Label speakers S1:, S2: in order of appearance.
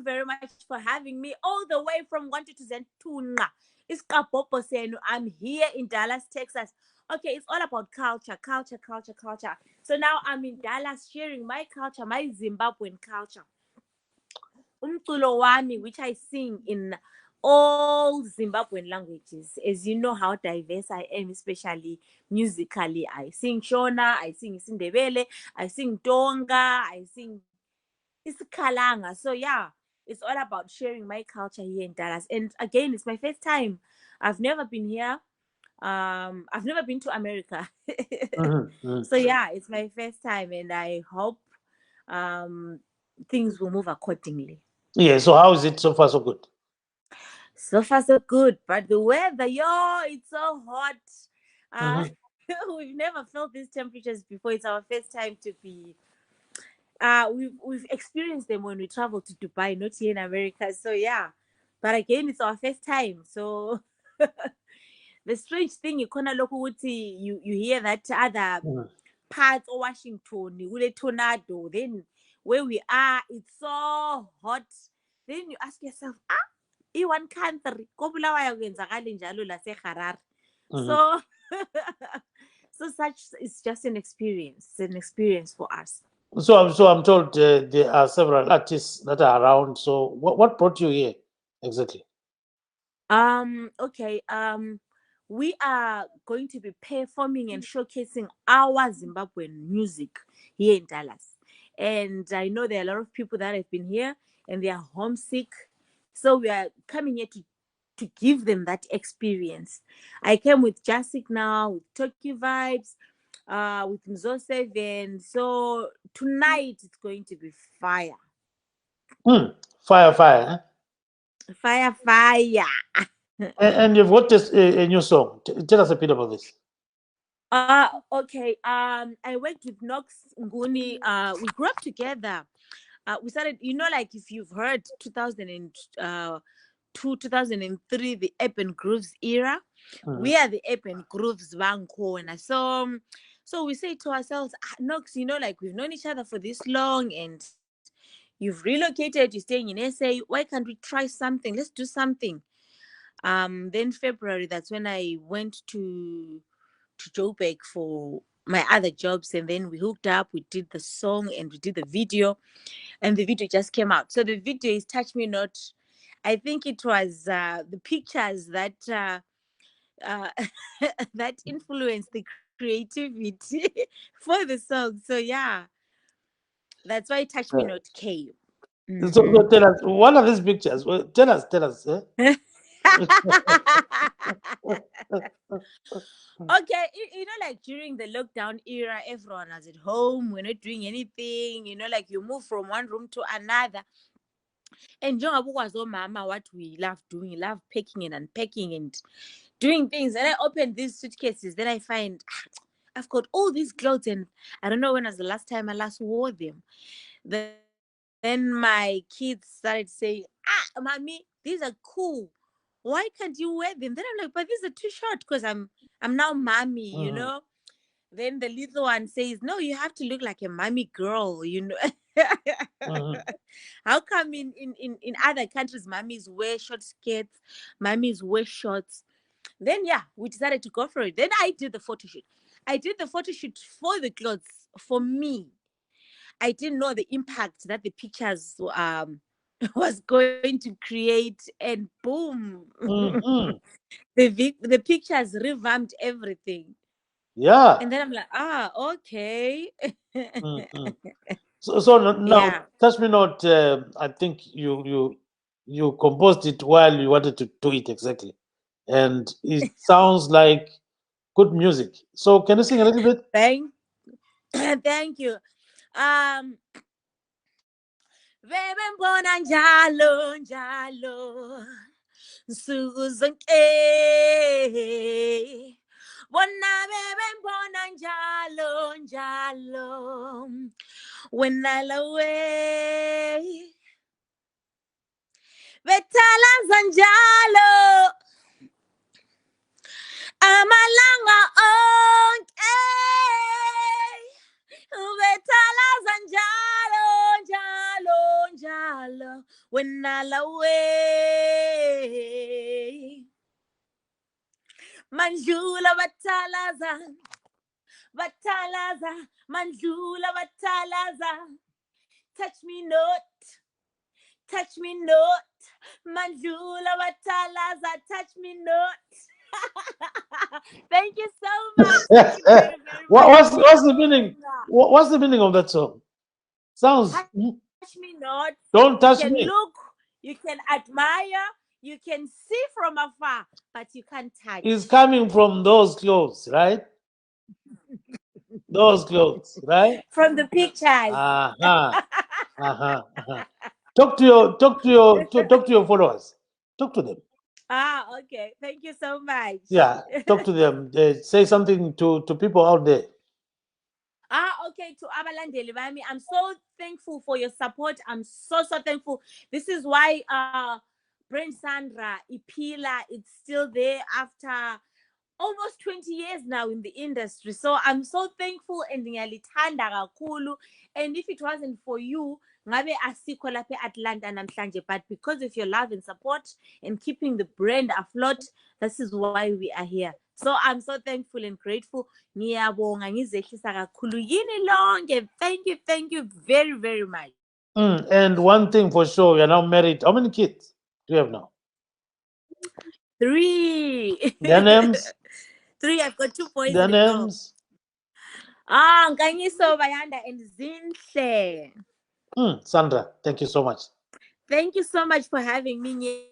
S1: you very much for having me all the way from Wantu-Zentunga. It's Kapopo Senu. I'm here in Dallas, Texas. Okay, it's all about culture. So now I'm in Dallas sharing my culture, my Zimbabwean culture. Umculo wami, which I sing in all Zimbabwean languages. As you know how diverse I am, especially musically. I sing Shona, I sing Ndebele, I sing Tonga, I sing Isikalanga. So yeah, it's all about sharing my culture here in Dallas. And again, it's my first time. I've never been here. I've never been to America. So yeah, it's my first time, and I hope things will move accordingly.
S2: Yeah, so how is it so far so good?
S1: So far so good, but the weather, it's so hot. We've never felt these temperatures before. It's our first time to be we've experienced them when we travel to Dubai, not here in America. So yeah, but again, it's our first time. So the strange thing, you hear that other parts of Washington, with tornado. Then where we are, it's so hot. Then you ask yourself, one country, so so such is just an experience for us.
S2: So I'm told there are several artists that are around. So what brought you here exactly?
S1: Okay. We are going to be performing and showcasing our Zimbabwean music here in Dallas. And I know there are a lot of people that have been here and they are homesick. So we are coming here to give them that experience. I came with Jasic now, with Tokyo Vibes, with Mzo 7. So tonight it's going to be fire.
S2: Fire, huh?
S1: Fire.
S2: And you've got this a new song. Tell us a bit about this.
S1: Okay. I worked with Nox Nguni. We grew up together. We started, like if you've heard 2002, 2003, the Urban Grooves era. We are the Urban Grooves Vankona. So we say to ourselves, Nox, like we've known each other for this long and you've relocated, you're staying in SA. Why can't we try something? Let's do something. Then February, that's when I went to Joburg for my other jobs, and then we hooked up, we did the song and we did the video, and the video just came out. So the video is Touch Me Not. I think it was the pictures that that influenced the creativity for the song. So yeah, that's why Touch Me Not came.
S2: So tell us, what are these pictures? Well, tell us.
S1: Okay, like during the lockdown era, everyone was at home. We're not doing anything. Like you move from one room to another. And mama, what we love doing, love packing and unpacking and doing things. And I open these suitcases, then I find I've got all these clothes, and I don't know when was the last time I last wore them. Then my kids started saying, mommy, these are cool. Why can't you wear them? Then I'm like, but these are too short because I'm now mommy, Then the little one says, no, you have to look like a mommy girl, How come in other countries, mommies wear short skirts, mommies wear shorts? Then, yeah, we decided to go for it. Then I did the photo shoot. I did the photo shoot for the clothes for me. I didn't know the impact that the pictures was going to create, and boom, the pictures revamped everything.
S2: Yeah.
S1: And then I'm like, okay.
S2: So now,
S1: Yeah.
S2: Touch Me Not. I think you composed it while you wanted to do it exactly, and it sounds like good music. So can you sing a little bit?
S1: Thank you. Bebembona njalo njalo nsuku zonke, bona bebembona njalo njalo when I away, bethalaza njalo amalanga onke, bethalaza njalo njalo Manjalo, Wenala way. Manjula Batalaza, Batalaza, Manjula Batalaza. Touch me not, touch me not. Manjula Batalaza, touch me not. Thank you so much. Thank you very, very much.
S2: What's the meaning? What's the meaning of that song? Sounds.
S1: Touch me not.
S2: Don't touch
S1: You can
S2: me.
S1: look, you can admire, you can see from afar, but you can't touch.
S2: It's coming from those clothes, right? Those clothes, right?
S1: From the pictures.
S2: Talk to your followers. Talk to them.
S1: Okay. Thank you so much.
S2: Yeah, talk to them. Say something to people out there.
S1: Okay, to abalandeli bami, I'm so thankful for your support. I'm so thankful. This is why Brand Sandra Ipila, it's still there after almost 20 years now in the industry. So I'm so thankful and ngiyalithanda kakhulu. And if it wasn't for you, ngabe asikho lapha eAtlanta namhlanje, but because of your love and support and keeping the brand afloat, this is why we are here. So I'm so thankful and grateful. Ngiyabonga ngizehlisa kakhulu yini lonke. Thank you very, very much.
S2: And one thing for sure, you're now married. How many kids do you have now?
S1: 3.
S2: Their names?
S1: 3. I've got 2 boys
S2: Their
S1: and a girl.
S2: names?
S1: Nkanyiso Bayanda and Zinhle.
S2: Sandra, thank you so much.
S1: Thank you so much for having me.